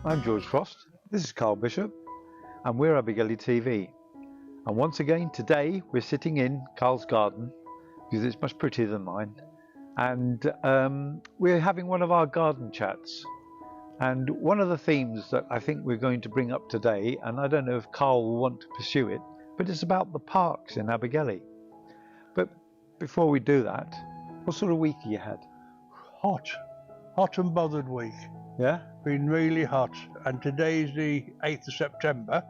I'm George Frost, this is Carl Bishop, and we're Abergele TV. And once again, today we're sitting in Carl's garden, because it's much prettier than mine, and we're having one of our garden chats. And one of the themes that I think we're going to bring up today, and I don't know if Carl will want to pursue it, but it's about the parks in Abergele. But before we do that, what sort of week have you had? Hot and bothered week. Yeah? Been really hot, and today's the 8th of September,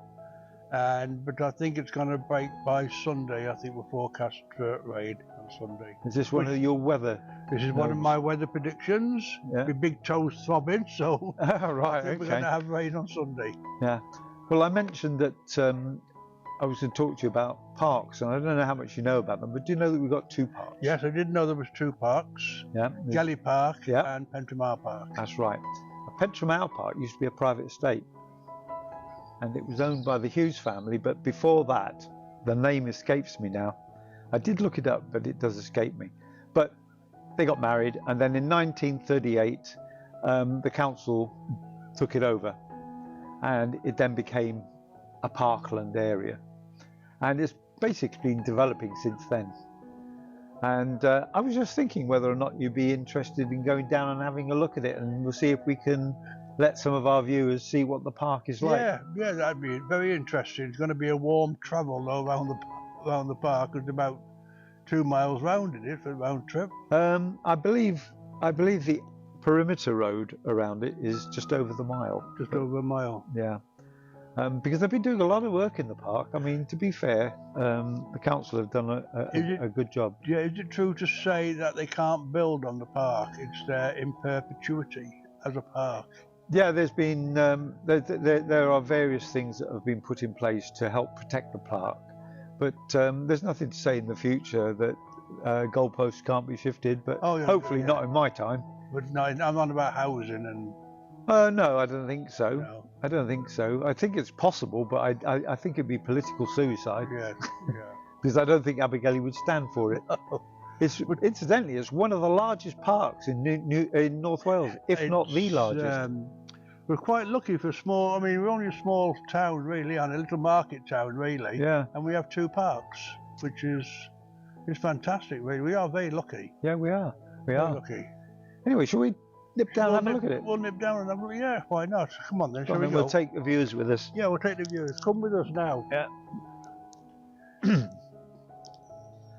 but I think it's going to break by Sunday. I think we're forecast for rain on Sunday. Is this one of your weather? This is one of my weather predictions. Yeah. My big toes throbbing, so Right, I think we're going to have rain on Sunday. Yeah. Well, I mentioned that I was going to talk to you about parks, and I don't know how much you know about them, but do you know that we've got two parks? Yes, I did know there was two parks. Yeah. Gele Park Yeah. and Pentre Mawr Park. That's right. Pentre Mawr Park used to be a private estate, and it was owned by the Hughes family, but before that, the name escapes me now. I did look it up, but it does escape me. But they got married, and then in 1938, the council took it over, and it then became a parkland area. And it's basically been developing since then. And I was just thinking whether or not you'd be interested in going down and having a look at it, and we'll see if we can let some of our viewers see what the park is like. Yeah, that'd be very interesting. It's going to be a warm travel around the park. It's about 2 miles round it for a round trip. I believe the perimeter road around it is just over the mile. Just over a mile. Yeah. Because they've been doing a lot of work in the park. I mean, to be fair, the council have done a good job. Yeah, is it true to say that they can't build on the park? It's there in perpetuity as a park. Yeah, there's been there are various things that have been put in place to help protect the park, but there's nothing to say in the future that goalposts can't be shifted. But hopefully not in my time. But no, I'm on about housing and. No, I don't think so. No. I don't think so. I think it's possible, but I think it'd be political suicide. Yeah. Because I don't think Abergele would stand for it. Incidentally, it's one of the largest parks in North Wales, if not the largest. We're quite lucky for small. I mean, we're only a small town, really, and a little market town, really. Yeah. And we have two parks, which is fantastic. Really, we are very lucky. Yeah, we are. We very are lucky. Anyway, shall we nip down and have a look at it? We'll nip down and have a look. Yeah, why not? Come on then. Shall we go? We'll take the viewers with us. Yeah, we'll take the viewers. Come with us now. Yeah.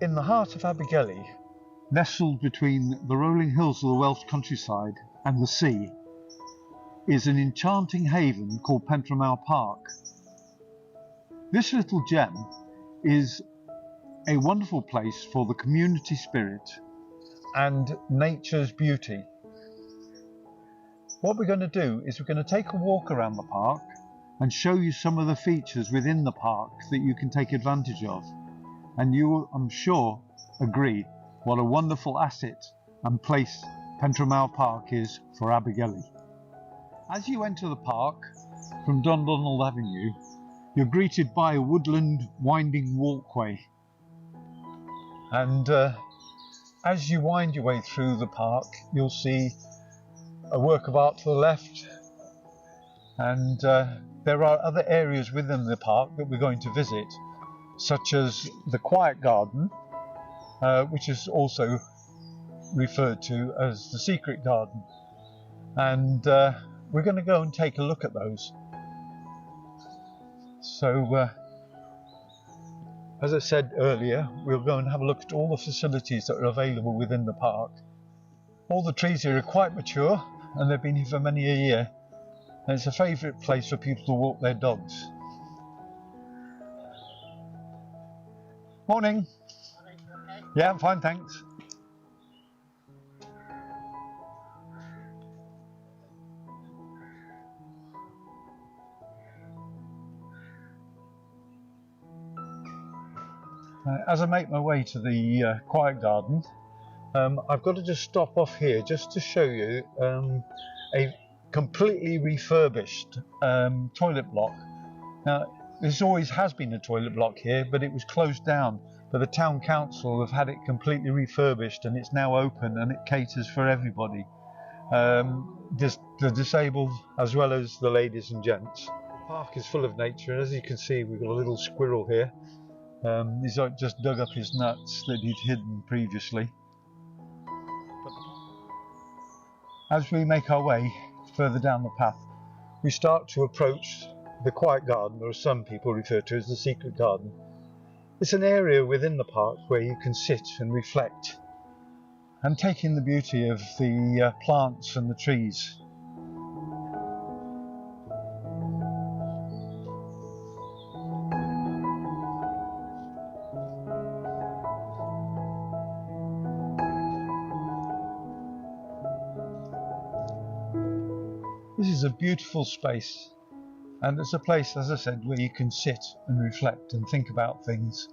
In the heart of Abergele, nestled between the rolling hills of the Welsh countryside and the sea, is an enchanting haven called Pentre Mawr Park. This little gem is a wonderful place for the community spirit and nature's beauty. What we're going to do is we're going to take a walk around the park and show you some of the features within the park that you can take advantage of. And you will, I'm sure, agree what a wonderful asset and place Pentre Mawr Park is for Abergele. As you enter the park from Dundonald Avenue, you're greeted by a woodland winding walkway. And as you wind your way through the park, you'll see a work of art to the left, and there are other areas within the park that we're going to visit, such as the Quiet Garden, which is also referred to as the Secret Garden, and we're going to go and take a look at those. So as I said earlier, we'll go and have a look at all the facilities that are available within the park. All the trees here are quite mature, and they've been here for many a year, and it's a favourite place for people to walk their dogs. Morning. Yeah, I'm fine, thanks. As I make my way to the Quiet Garden, I've got to just stop off here just to show you a completely refurbished toilet block. Now, this always has been a toilet block here, but it was closed down. But the town council have had it completely refurbished, and it's now open and it caters for everybody. just the disabled as well as the ladies and gents. The park is full of nature, and as you can see, we've got a little squirrel here. He's just dug up his nuts that he'd hidden previously. As we make our way further down the path, we start to approach the quiet garden, or as some people refer to as the secret garden. It's an area within the park where you can sit and reflect and take in the beauty of the plants and the trees. This is a beautiful space, and it's a place, as I said, where you can sit and reflect and think about things.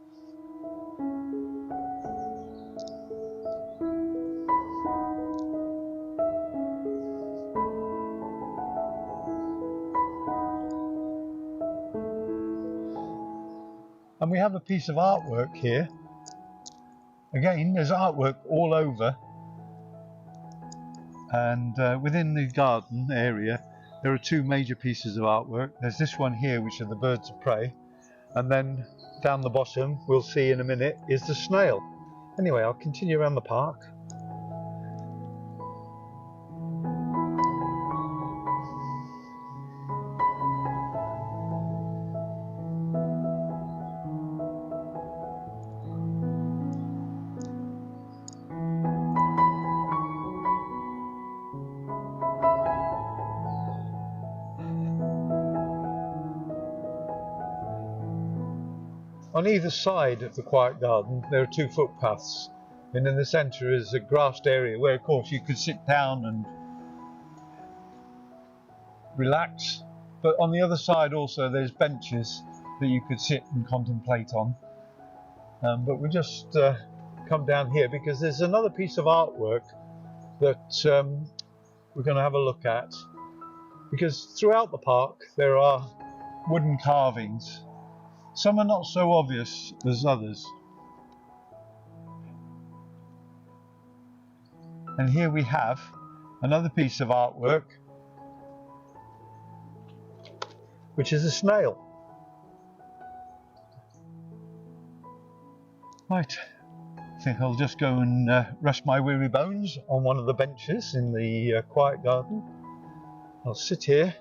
And we have a piece of artwork here. Again, there's artwork all over. And within the garden area, there are two major pieces of artwork. There's this one here, which are the birds of prey. And then down the bottom, we'll see in a minute, is the snail. Anyway, I'll continue around the park. On either side of the quiet garden there are two footpaths, and in the centre is a grassed area where of course you could sit down and relax, but on the other side also there's benches that you could sit and contemplate on. But we'll just come down here because there's another piece of artwork that we're going to have a look at, because throughout the park there are wooden carvings. Some are not so obvious as others. And here we have another piece of artwork, which is a snail. Right, I think I'll just go and rest my weary bones on one of the benches in the quiet garden. I'll sit here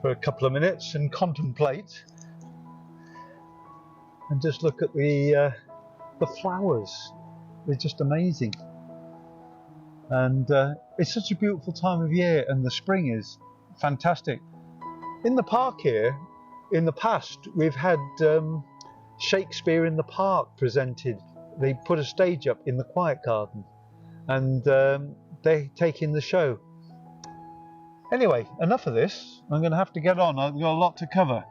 for a couple of minutes and contemplate and just look at the flowers. They're just amazing. And it's such a beautiful time of year, and the spring is fantastic. In the park here, in the past, we've had Shakespeare in the Park presented. They put a stage up in the quiet garden, and they take in the show. Anyway, enough of this. I'm going to have to get on. I've got a lot to cover.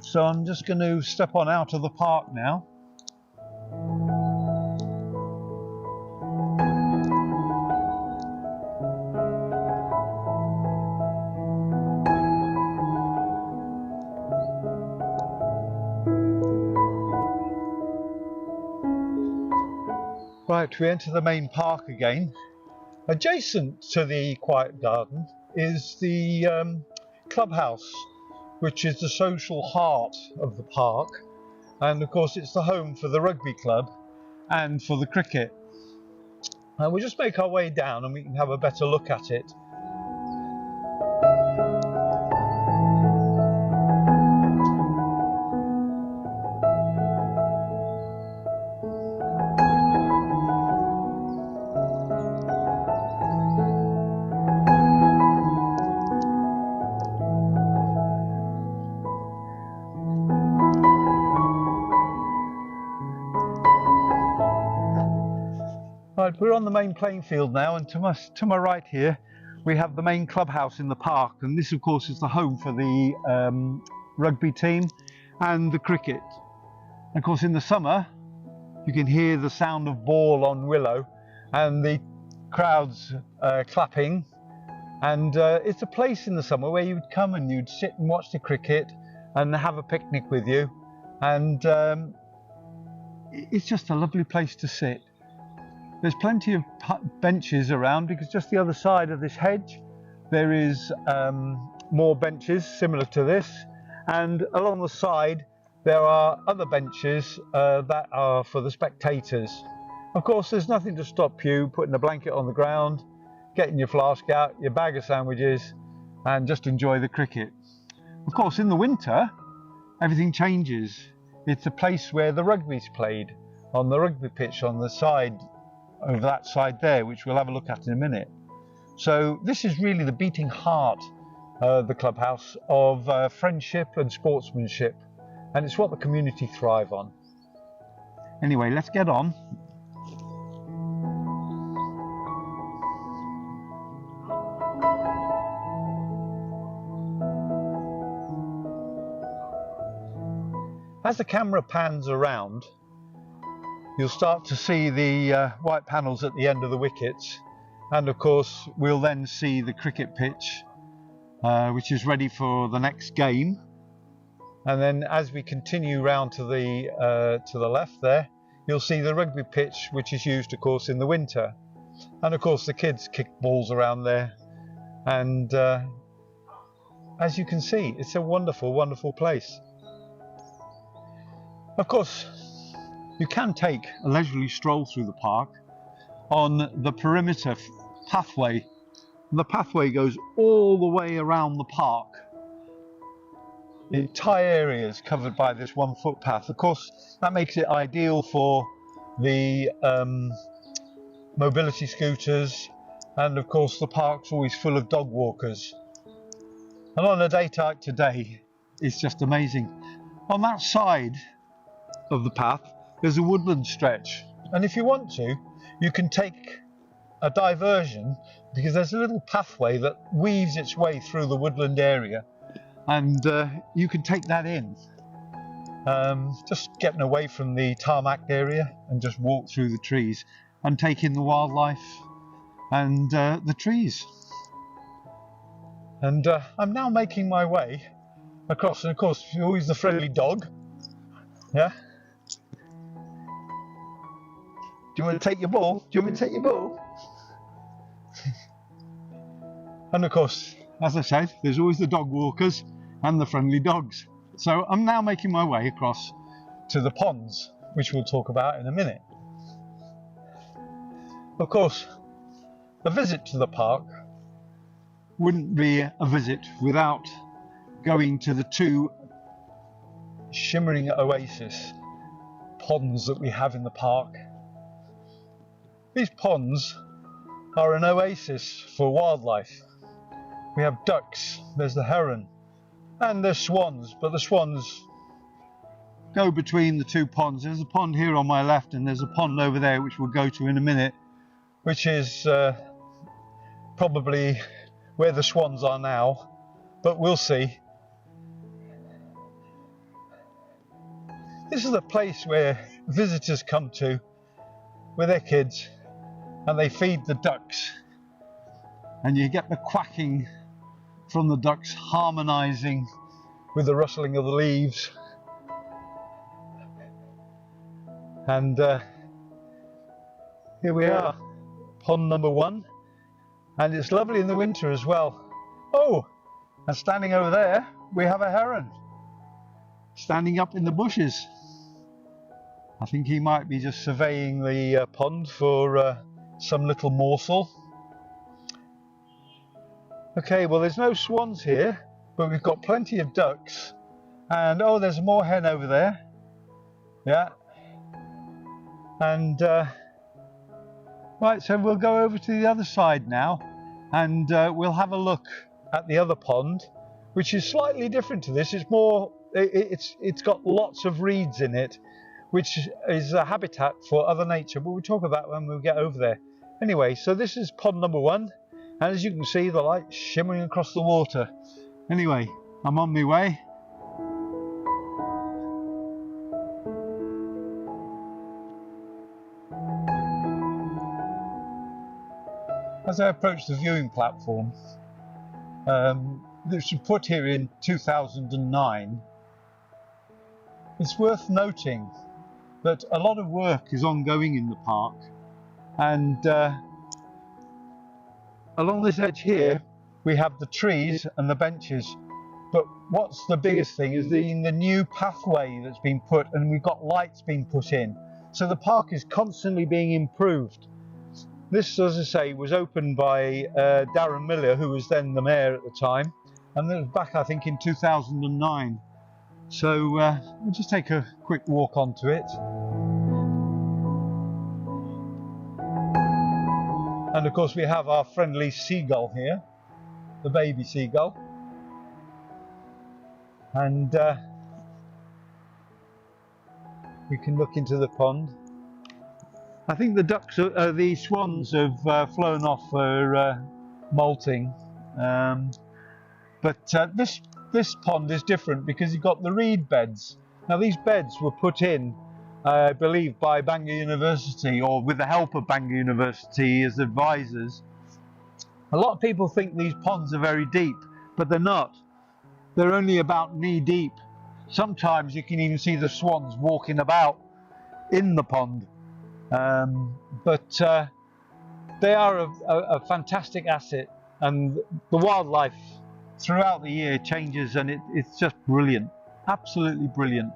So I'm just going to step on out of the park now. Right, we enter the main park again. Adjacent to the quiet garden is the clubhouse, which is the social heart of the park, and of course it's the home for the rugby club and for the cricket. And we'll just make our way down and we can have a better look at it. Right, we're on the main playing field now, and to my right here we have the main clubhouse in the park, and this of course is the home for the rugby team and the cricket. And of course in the summer you can hear the sound of ball on willow and the crowds clapping, and it's a place in the summer where you'd come and you'd sit and watch the cricket and have a picnic with you, and it's just a lovely place to sit. There's plenty of benches around because just the other side of this hedge there is more benches similar to this, and along the side there are other benches that are for the spectators. Of course, there's nothing to stop you putting a blanket on the ground, getting your flask out, your bag of sandwiches, and just enjoy the cricket. Of course, in the winter everything changes. It's a place where the rugby's played, on the rugby pitch on the side of that side there, which we'll have a look at in a minute. So this is really the beating heart, the clubhouse, of friendship and sportsmanship, and it's what the community thrive on. Anyway, let's get on. As the camera pans around, you'll start to see the white panels at the end of the wickets, and of course we'll then see the cricket pitch, which is ready for the next game. And then as we continue round to the left there, you'll see the rugby pitch, which is used of course in the winter, and of course the kids kick balls around there, and as you can see, it's a wonderful, wonderful place. Of course, you can take a leisurely stroll through the park on the perimeter pathway. The pathway goes all the way around the park. The entire area is covered by this 1 footpath. Of course, that makes it ideal for the mobility scooters, and of course the park's always full of dog walkers. And on a day like today, it's just amazing. On that side of the path there's a woodland stretch, and if you want to, you can take a diversion because there's a little pathway that weaves its way through the woodland area, and you can take that in, just getting away from the tarmac area, and just walk through the trees and take in the wildlife and the trees. And I'm now making my way across, and of course always the friendly dog. Yeah. Do you want to take your ball? Do you want me to take your ball? And of course, as I said, there's always the dog walkers and the friendly dogs. So I'm now making my way across to the ponds, which we'll talk about in a minute. Of course, a visit to the park wouldn't be a visit without going to the two shimmering oasis ponds that we have in the park. These ponds are an oasis for wildlife. We have ducks, there's the heron, and there's swans, but the swans go between the two ponds. There's a pond here on my left, and there's a pond over there which we'll go to in a minute, which is probably where the swans are now, but we'll see. This is a place where visitors come to with their kids, and they feed the ducks, and you get the quacking from the ducks harmonizing with the rustling of the leaves. And here we are, pond number 1, and it's lovely in the winter as well. Oh, and standing over there we have a heron standing up in the bushes. I think he might be just surveying the pond for some little morsel. Okay, well there's no swans here, but we've got plenty of ducks, and oh, there's a moorhen over there. Yeah. And right, so we'll go over to the other side now, and we'll have a look at the other pond, which is slightly different to this. It's more, it's got lots of reeds in it, which is a habitat for other nature, but we'll talk about when we get over there. Anyway, so this is pond number 1, and as you can see, the light shimmering across the water. Anyway, I'm on my way. As I approach the viewing platform, this was put here in 2009, it's worth noting that a lot of work is ongoing in the park, And along this edge here, we have the trees and the benches. But what's the biggest thing is the new pathway that's been put, and we've got lights being put in. So the park is constantly being improved. This, as I say, was opened by Darren Miller, who was then the mayor at the time, and that was back, I think, in 2009. So we'll just take a quick walk onto it. And of course we have our friendly seagull here, the baby seagull. And we can look into the pond. I think the ducks, the swans have flown off for molting. But this pond is different because you've got the reed beds. Now these beds were put in, I believe, by Bangor University, or with the help of Bangor University as advisors. A lot of people think these ponds are very deep, but they're not. They're only about knee deep. Sometimes you can even see the swans walking about in the pond. But they are a fantastic asset, and the wildlife throughout the year changes, and it's just brilliant, absolutely brilliant.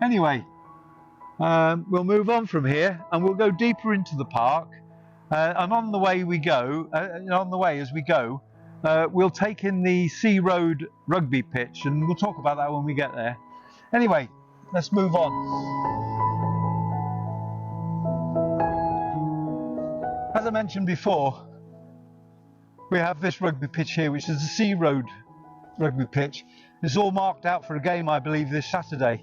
Anyway, we'll move on from here and we'll go deeper into the park, and on the way as we go, we'll take in the Sea Road rugby pitch, and we'll talk about that when we get there. Anyway, let's move on. As I mentioned before, we have this rugby pitch here, which is the Sea Road rugby pitch. It's all marked out for a game, I believe, this Saturday.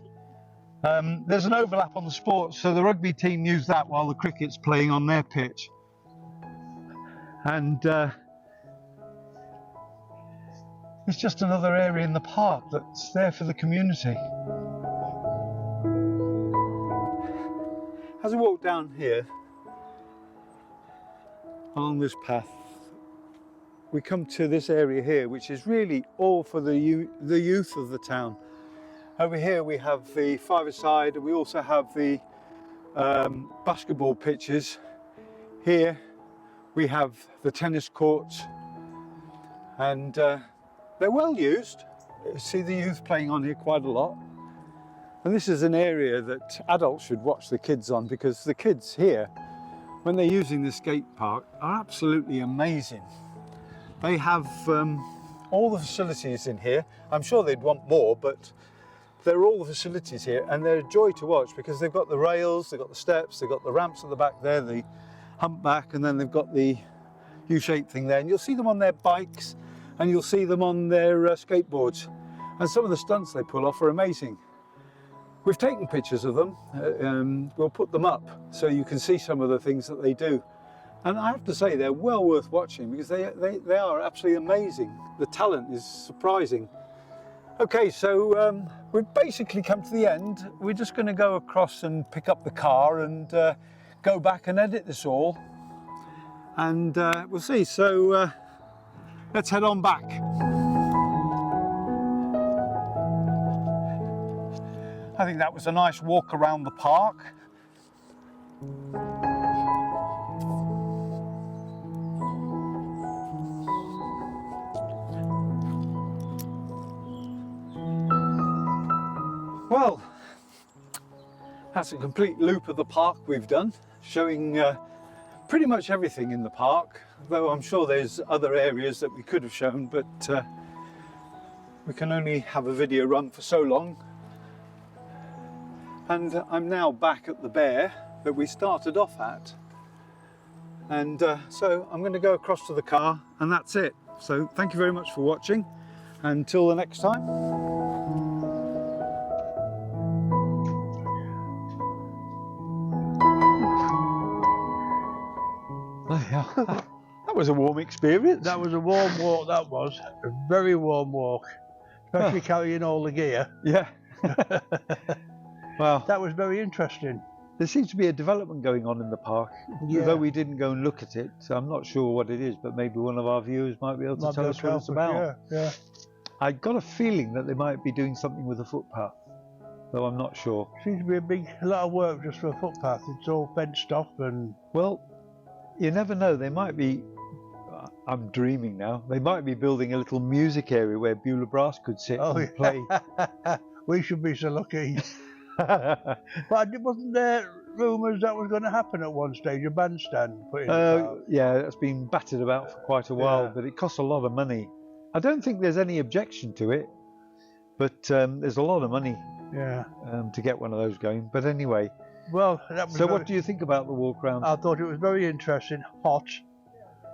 There's an overlap on the sports, so the rugby team use that while the cricket's playing on their pitch. And it's just another area in the park that's there for the community. As we walk down here, along this path, we come to this area here, which is really all for the youth of the town. Over here we have the five-a-side, and we also have the basketball pitches. Here we have the tennis courts, and they're well used. You see the youth playing on here quite a lot. And this is an area that adults should watch the kids on, because the kids here, when they're using the skate park, are absolutely amazing. They have all the facilities in here. I'm sure they'd want more, but they're all the facilities here, and they're a joy to watch because they've got the rails, they've got the steps, they've got the ramps at the back there, the humpback, and then they've got the U-shaped thing there. And you'll see them on their bikes, and you'll see them on their skateboards. And some of the stunts they pull off are amazing. We've taken pictures of them. We'll put them up so you can see some of the things that they do. And I have to say, they're well worth watching because they are absolutely amazing. The talent is surprising. Okay, so we've basically come to the end. We're just going to go across and pick up the car and go back and edit this all. And we'll see. So let's head on back. I think that was a nice walk around the park. Well, that's a complete loop of the park we've done, showing pretty much everything in the park, though I'm sure there's other areas that we could have shown, but we can only have a video run for so long. And I'm now back at the bear that we started off at. And so I'm going to go across to the car, and that's it. So thank you very much for watching. Until the next time. That was a warm experience. That was a warm walk, that was. A very warm walk. Especially carrying all the gear. Yeah. Well, that was very interesting. There seems to be a development going on in the park, although we didn't go and look at it, so I'm not sure what it is, but maybe one of our viewers might be able to tell us what it's about. Yeah. I got a feeling that they might be doing something with the footpath. though I'm not sure. Seems to be a lot of work just for a footpath. It's all fenced off and... Well, you never know, they might be, I'm dreaming now, they might be building a little music area where Beulah Brass could sit and play. We should be so lucky. But wasn't there rumours that was going to happen at one stage, a bandstand put in the park? Yeah, it's been battered about for quite a while, but it costs a lot of money. I don't think there's any objection to it, but there's a lot of money to get one of those going. But anyway, well, that was what do you think about the walk round? I thought it was very interesting, hot,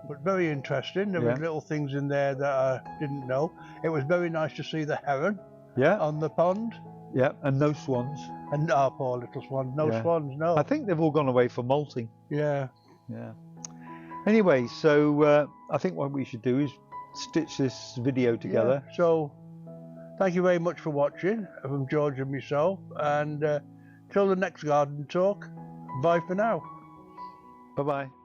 but very interesting. There were little things in there that I didn't know. It was very nice to see the heron on the pond. Yeah, and no swans. And our poor little swans, no swans, no. I think they've all gone away for molting. Yeah. Anyway, so I think what we should do is stitch this video together. So, thank you very much for watching from George and myself, and till the next garden talk, bye for now. Bye-bye.